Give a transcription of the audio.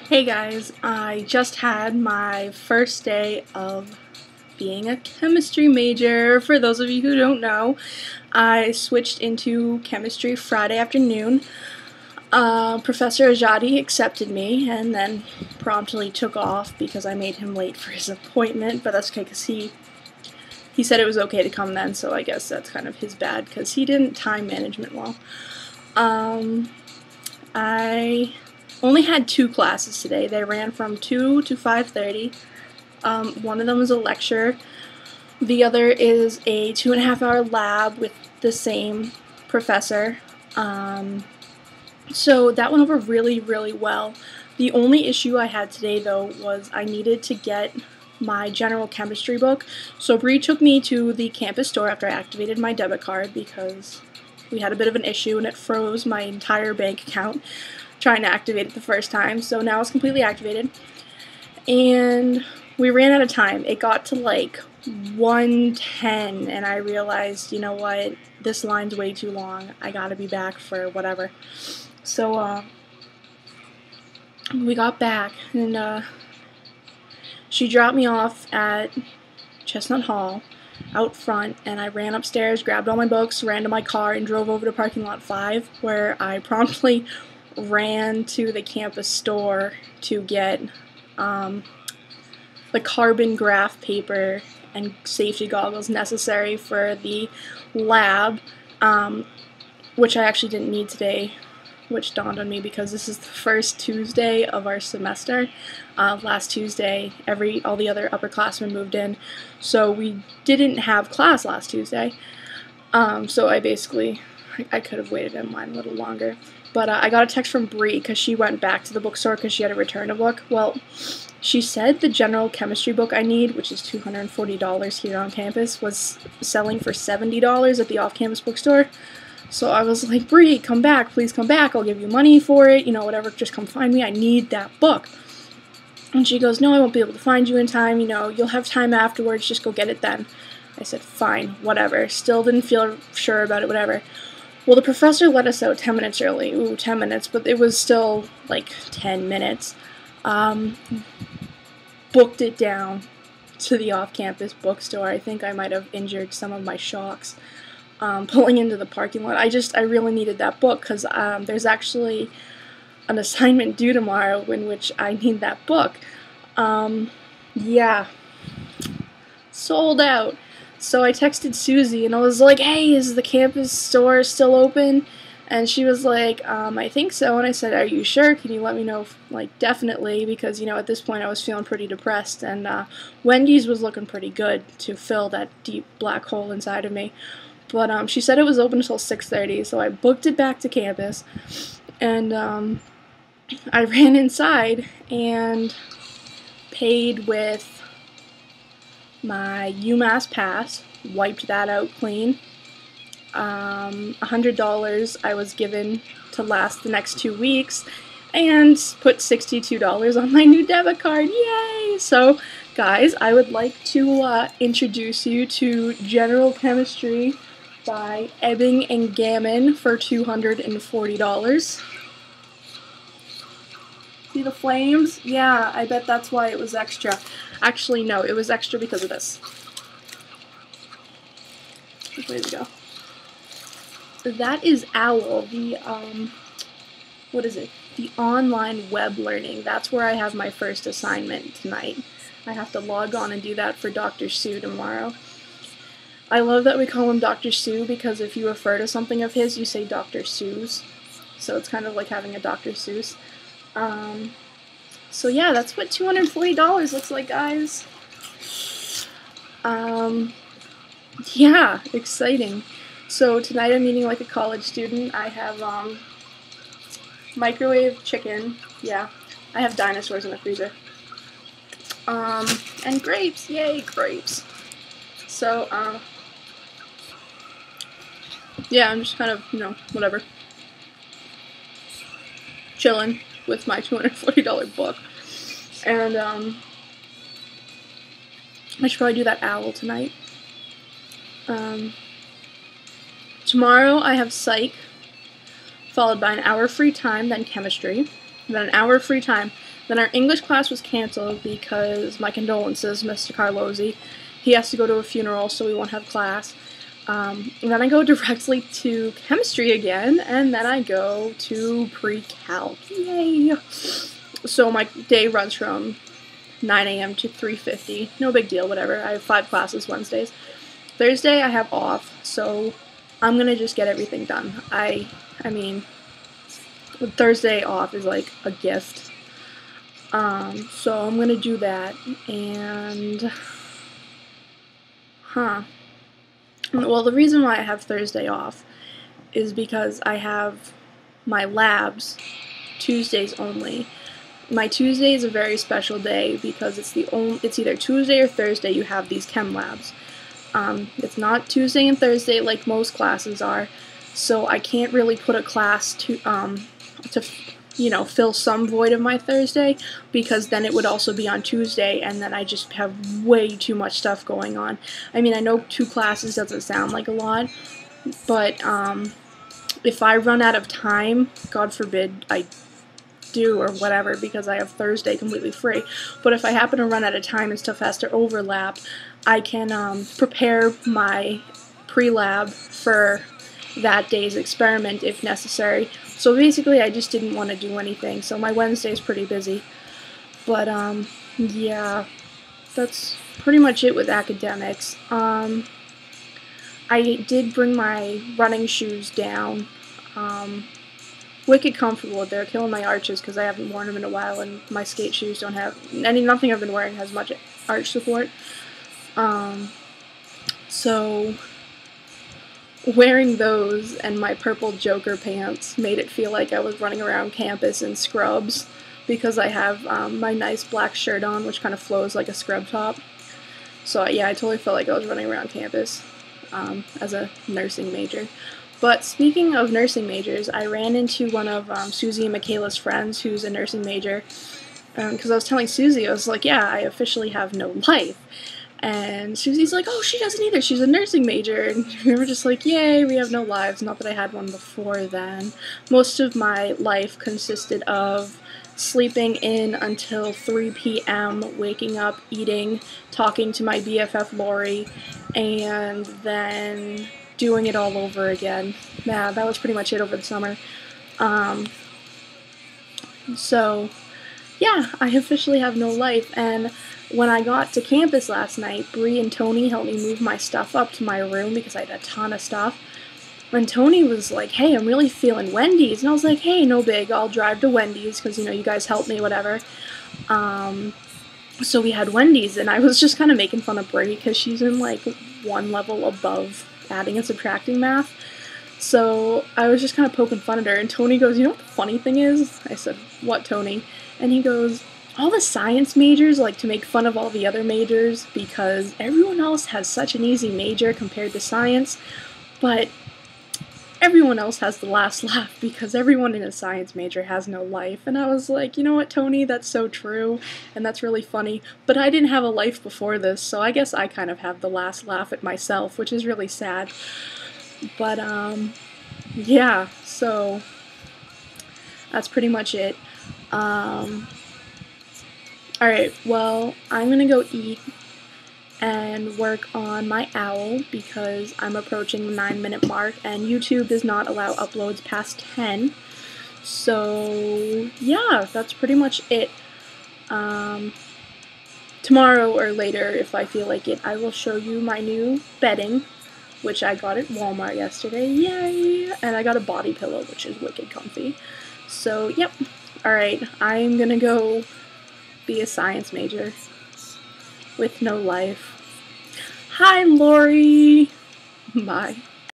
Hey guys, I just had my first day of being a chemistry major. For those of you who don't know, I switched into chemistry Friday afternoon. Professor Ajadi accepted me and then promptly took off because I made him late for his appointment, but that's okay because he said it was okay to come then, so I guess that's kind of his bad because he didn't time management well. I only had 2 classes today. They ran from 2 to 5:30. One of them is a lecture. The other is a 2.5-hour lab with the same professor. So that went over really, really well. The only issue I had today, though, was I needed to get my general chemistry book. So Bree took me to the campus store after I activated my debit card because we had a bit of an issue and it froze my entire bank account trying to activate it the first time. So now it's completely activated. And we ran out of time. It got to like 1:10 and I realized, you know what, this line's way too long. I gotta be back for whatever. So we got back and she dropped me off at Chestnut Hall out front, and I ran upstairs, grabbed all my books, ran to my car, and drove over to parking lot 5, where I promptly ran to the campus store to get the carbon graph paper and safety goggles necessary for the lab, which I actually didn't need today, which dawned on me because this is the first Tuesday of our semester. Last Tuesday, all the other upperclassmen moved in, so we didn't have class last Tuesday. So I could have waited in line a little longer. But I got a text from Bree because she went back to the bookstore because she had to return a book. Well, she said the general chemistry book I need, which is $240 here on campus, was selling for $70 at the off-campus bookstore. So I was like, Bree, come back, please come back, I'll give you money for it, whatever, just come find me, I need that book. And she goes, no, I won't be able to find you in time, you'll have time afterwards, just go get it then. I said, fine, whatever, still didn't feel sure about it, whatever. Well, the professor let us out 10 minutes early, 10 minutes, but it was still like 10 minutes. Booked it down to the off-campus bookstore. I think I might have injured some of my shocks. Pulling into the parking lot. I really needed that book because there's actually an assignment due tomorrow in which I need that book. Yeah, sold out. So I texted Susie and I was like, hey, is the campus store still open? And she was like, I think so. And I said, are you sure? Can you let me know, definitely? Because, at this point I was feeling pretty depressed. And Wendy's was looking pretty good to fill that deep black hole inside of me. But she said it was open until 6:30, so I booked it back to campus, and I ran inside and paid with my UMass pass, wiped that out clean. $100 I was given to last the next 2 weeks, and put $62 on my new debit card. Yay! So, guys, I would like to introduce you to General Chemistry by Ebbing and Gammon for $240. See the flames? Yeah, I bet that's why it was extra. Actually, no, it was extra because of this. Which way to go? That is OWL, the, what is it? The online web learning. That's where I have my first assignment tonight. I have to log on and do that for Dr. Sue tomorrow. I love that we call him Dr. Sue because if you refer to something of his, you say Dr. Seuss. So it's kind of like having a Dr. Seuss. So yeah, that's what $240 looks like, guys. Yeah, exciting. So tonight I'm eating like a college student. I have microwave chicken. Yeah, I have dinosaurs in the freezer. And grapes. Yay, grapes. So, yeah, I'm just kind of, whatever, chilling with my $240 book. And, I should probably do that OWL tonight. Tomorrow I have psych, followed by an hour free time, then chemistry, then an hour free time, Then our English class was canceled because, my condolences, Mr. Carlozzi. He has to go to a funeral, so we won't have class. And then I go directly to chemistry again, and then I go to pre-calc. Yay! So my day runs from 9 a.m. to 3:50. No big deal, whatever. I have 5 classes Wednesdays. Thursday I have off, so I'm gonna just get everything done. I mean, Thursday off is like a gift. So I'm gonna do that, and well, the reason why I have Thursday off is because I have my labs Tuesdays only. My Tuesday is a very special day because it's either Tuesday or Thursday you have these chem labs. It's not Tuesday and Thursday like most classes are, so I can't really put a class to fill some void of my Thursday, because then it would also be on Tuesday, and then I just have way too much stuff going on. I mean, I know 2 classes doesn't sound like a lot, but if I run out of time, God forbid I do or whatever, because I have Thursday completely free, but if I happen to run out of time and stuff has to overlap, I can prepare my pre-lab for that day's experiment if necessary. So basically I just didn't want to do anything, so my Wednesday's pretty busy. But yeah, that's pretty much it with academics. I did bring my running shoes down. Wicked comfortable. They're killing my arches because I haven't worn them in a while, and my skate shoes don't have nothing I've been wearing has much arch support. So wearing those and my purple Joker pants made it feel like I was running around campus in scrubs, because I have my nice black shirt on, which kind of flows like a scrub top. So yeah, I totally felt like I was running around campus as a nursing major. But speaking of nursing majors, I ran into one of Susie and Michaela's friends who's a nursing major, because I was telling Susie, I was like, yeah, I officially have no life. And Susie's like, oh, she doesn't either, she's a nursing major. And we were just like, yay, we have no lives. Not that I had one before then. Most of my life consisted of sleeping in until 3 p.m., waking up, eating, talking to my BFF Lori, and then doing it all over again. Yeah, that was pretty much it over the summer. So, yeah, I officially have no life, and when I got to campus last night, Bree and Tony helped me move my stuff up to my room because I had a ton of stuff. And Tony was like, hey, I'm really feeling Wendy's. And I was like, hey, no big, I'll drive to Wendy's because, you guys helped me, whatever. So we had Wendy's, and I was just kind of making fun of Bree because she's in, like, one level above adding and subtracting math. So I was just kind of poking fun at her, and Tony goes, you know what the funny thing is? I said, what, Tony? And he goes, all the science majors like to make fun of all the other majors because everyone else has such an easy major compared to science, but everyone else has the last laugh because everyone in a science major has no life. And I was like, you know what, Tony, that's so true, and that's really funny, but I didn't have a life before this, so I guess I kind of have the last laugh at myself, which is really sad. But, yeah, so that's pretty much it. Alright, well, I'm gonna go eat and work on my owl because I'm approaching the 9-minute mark, and YouTube does not allow uploads past 10. So, yeah, that's pretty much it. Tomorrow or later, if I feel like it, I will show you my new bedding, which I got at Walmart yesterday. Yay! And I got a body pillow, which is wicked comfy. So, yep. Alright, I'm gonna go be a science major with no life. Hi, Lori! Bye.